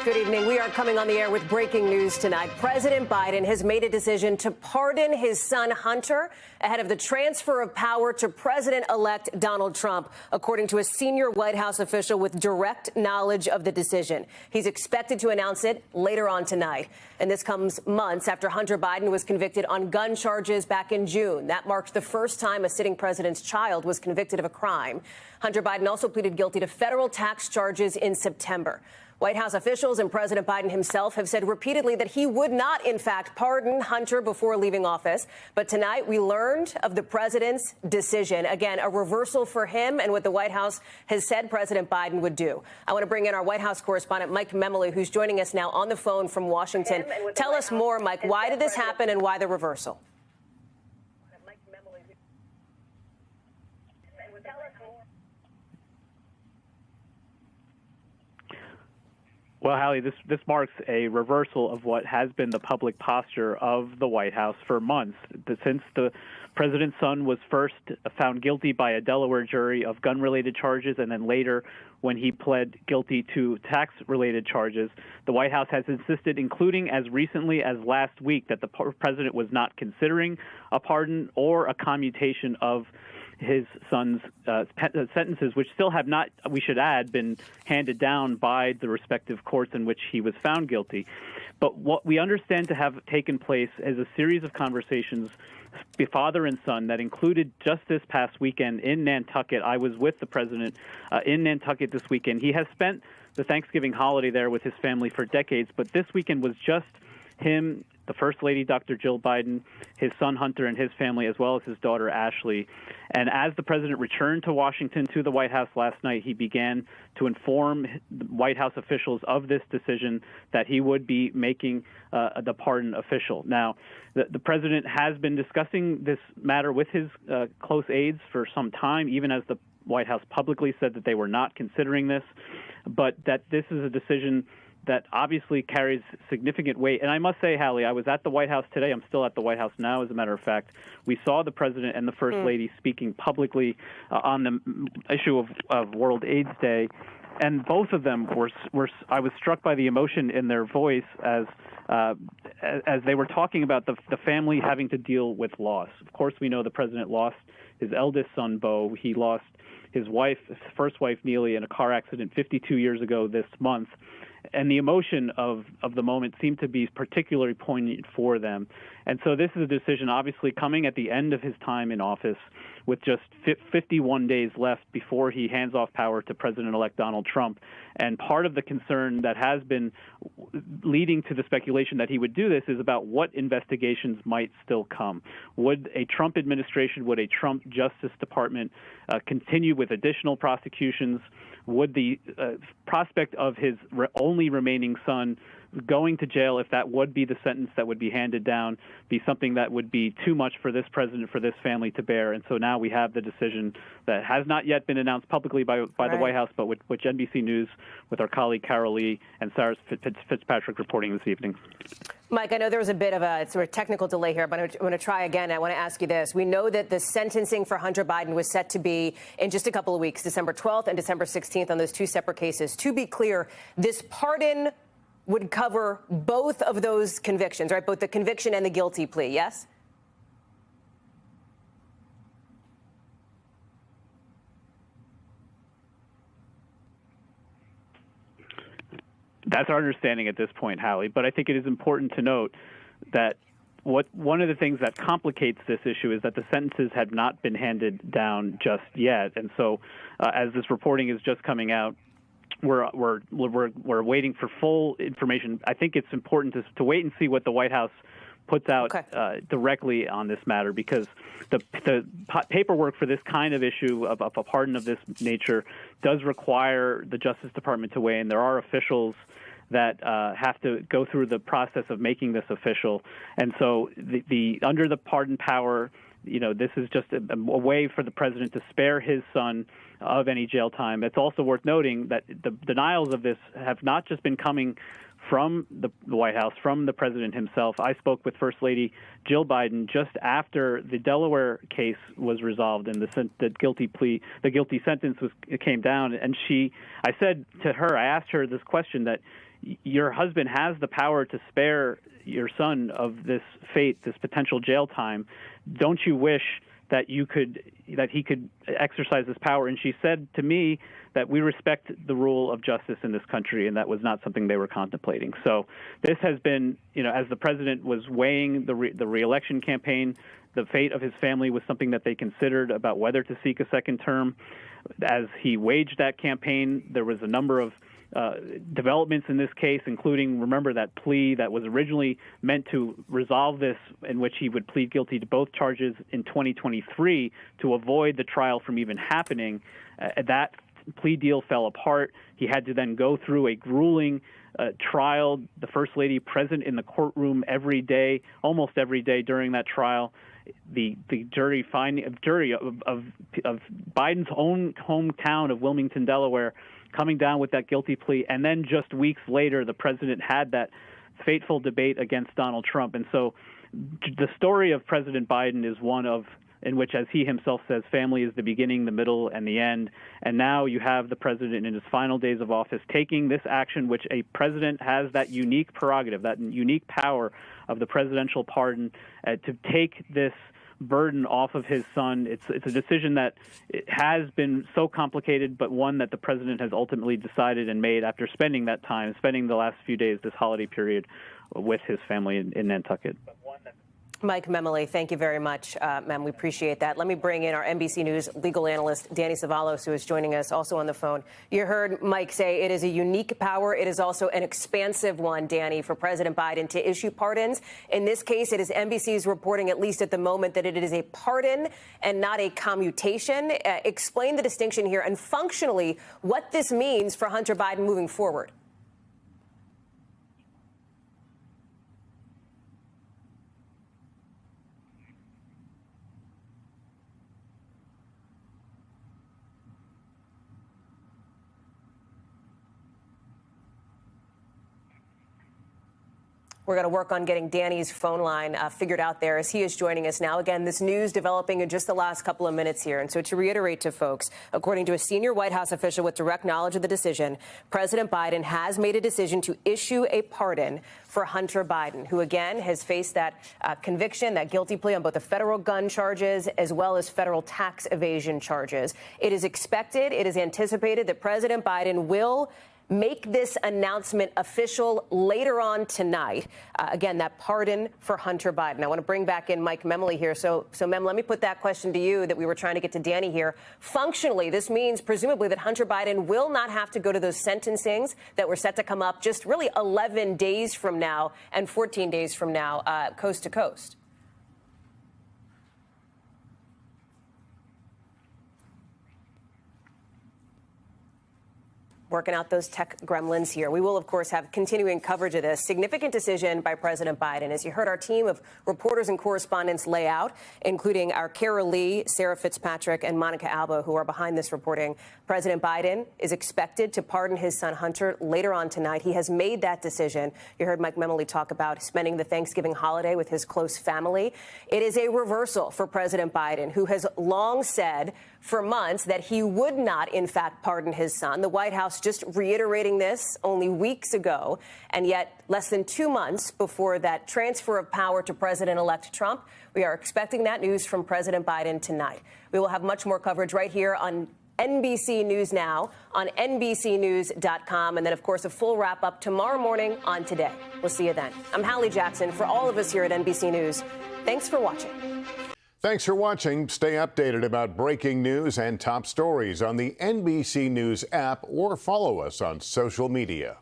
Good evening. We are coming on the air with breaking news tonight. President Biden has made a decision to pardon his son Hunter ahead of the transfer of power to President-elect Donald Trump, according to a senior White House official with direct knowledge of the decision. He's expected to announce it later on tonight. And this comes months after Hunter Biden was convicted on gun charges back in June. That marked the first time a sitting president's child was convicted of a crime. Hunter Biden also pleaded guilty to federal tax charges in September. White House officials and President Biden himself have said repeatedly that he would not, in fact, pardon Hunter before leaving office. But tonight we learned of the president's decision. Again, a reversal for him and what the White House has said President Biden would do. I want to bring in our White House correspondent, Mike Memoli, who's joining us now on the phone from Washington. Tell us more, Mike. Why did this happen and why the reversal? Well, Hallie, this marks a reversal of what has been the public posture of the White House for months. Since the president's son was first found guilty by a Delaware jury of gun-related charges, and then later when he pled guilty to tax-related charges, the White House has insisted, including as recently as last week, that the president was not considering a pardon or a commutation of his son's sentences, which still have not, we should add, been handed down by the respective courts in which he was found guilty. But what we understand to have taken place is a series of conversations, father and son, that included just this past weekend in Nantucket. I was with the president in Nantucket this weekend. He has spent the Thanksgiving holiday there with his family for decades, but this weekend was just him, the First Lady, Dr. Jill Biden, his son Hunter and his family, as well as his daughter Ashley. And as the president returned to Washington to the White House last night, he began to inform the White House officials of this decision that he would be making the pardon official. Now, the president has been discussing this matter with his close aides for some time, even as the White House publicly said that they were not considering this, but that this is a decision that obviously carries significant weight. And I must say, Hallie, I was at the White House today. I'm still at the White House now, as a matter of fact. We saw the president and the First Lady speaking publicly on the issue of World AIDS Day. And both of them were I was struck by the emotion in their voice as they were talking about the family having to deal with loss. Of course, we know the president lost his eldest son, Beau. He lost his wife, his first wife, Neely, in a car accident 52 years ago this month. And the emotion of the moment seemed to be particularly poignant for them. And so this is a decision obviously coming at the end of his time in office, with just 51 days left before he hands off power to President-elect Donald Trump. And part of the concern that has been leading to the speculation that he would do this is about what investigations might still come. Would a Trump administration, would a Trump Justice Department continue with additional prosecutions? Would the prospect of his only remaining son going to jail, if that would be the sentence that would be handed down, be something that would be too much for this president, for this family to bear? And so now we have the decision that has not yet been announced publicly by the White House, but which NBC News, with our colleague Carol Lee and Sarah Fitzpatrick, reporting this evening. Mike, I know there was a bit of a sort of technical delay here, but I'm going to try again. I want to ask you this. We know that the sentencing for Hunter Biden was set to be in just a couple of weeks, December 12th and December 16th, on those two separate cases. To be clear, this pardon would cover both of those convictions, right? Both the conviction and the guilty plea, yes? That's our understanding at this point, Hallie. But I think it is important to note that one of the things that complicates this issue is that the sentences have not been handed down just yet. And so as this reporting is just coming out, we're waiting for full information. I think it's important to wait and see what the White House puts out directly on this matter, because the paperwork for this kind of issue of a pardon of this nature does require the Justice Department to weigh in. There are officials that have to go through the process of making this official, and so the under the pardon power, this is just a way for the president to spare his son of any jail time. It's also worth noting that the denials of this have not just been coming from the White House, from the president himself. I spoke with First Lady Jill Biden just after the Delaware case was resolved and the guilty sentence came down. And I said to her, I asked her this question, that your husband has the power to spare your son of this fate, this potential jail time. Don't you wish that he could exercise this power? And she said to me that we respect the rule of justice in this country, and that was not something they were contemplating. So this has been, as the president was weighing the re-election campaign, the fate of his family was something that they considered about whether to seek a second term. As he waged that campaign, there was a number of developments in this case, including, remember, that plea that was originally meant to resolve this, in which he would plead guilty to both charges in 2023 to avoid the trial from even happening. That plea deal fell apart. He had to then go through a grueling trial. The First Lady present in the courtroom every day, almost every day during that trial. The jury of Biden's own hometown of Wilmington, Delaware, coming down with that guilty plea, and then just weeks later, the president had that fateful debate against Donald Trump. And so the story of President Biden is one in which, as he himself says, family is the beginning, the middle, and the end. And now you have the president in his final days of office taking this action, which a president has that unique prerogative, that unique power of the presidential pardon, to take this burden off of his son. It's a decision that it has been so complicated, but one that the president has ultimately decided and made after spending the last few days, this holiday period, with his family in Nantucket. Mike Memoli, thank you very much, ma'am. We appreciate that. Let me bring in our NBC News legal analyst, Danny Savalos, who is joining us also on the phone. You heard Mike say it is a unique power. It is also an expansive one, Danny, for President Biden to issue pardons. In this case, it is NBC's reporting, at least at the moment, that it is a pardon and not a commutation. Explain the distinction here and functionally what this means for Hunter Biden moving forward. We're going to work on getting Danny's phone line figured out there as he is joining us now. Again, this news developing in just the last couple of minutes here. And so to reiterate to folks, according to a senior White House official with direct knowledge of the decision, President Biden has made a decision to issue a pardon for Hunter Biden, who, again, has faced that conviction, that guilty plea on both the federal gun charges as well as federal tax evasion charges. It is expected, it is anticipated that President Biden will make this announcement official later on tonight. Again, that pardon for Hunter Biden. I want to bring back in Mike Memoli here. So, Mem, let me put that question to you that we were trying to get to Danny here. Functionally, this means presumably that Hunter Biden will not have to go to those sentencings that were set to come up just really 11 days from now and 14 days from now, coast to coast. Working out those tech gremlins here. We will, of course, have continuing coverage of this significant decision by President Biden. As you heard our team of reporters and correspondents lay out, including our Kara Lee, Sarah Fitzpatrick, and Monica Alba, who are behind this reporting, President Biden is expected to pardon his son Hunter later on tonight. He has made that decision. You heard Mike Memoli talk about spending the Thanksgiving holiday with his close family. It is a reversal for President Biden, who has long said for months that he would not, in fact, pardon his son. The White House just reiterating this only weeks ago, and yet less than 2 months before that transfer of power to President-elect Trump, we are expecting that news from President Biden tonight. We will have much more coverage right here on NBC News Now, on NBCNews.com, and then, of course, a full wrap-up tomorrow morning on Today. We'll see you then. I'm Hallie Jackson. For all of us here at NBC News, thanks for watching. Thanks for watching. Stay updated about breaking news and top stories on the NBC News app or follow us on social media.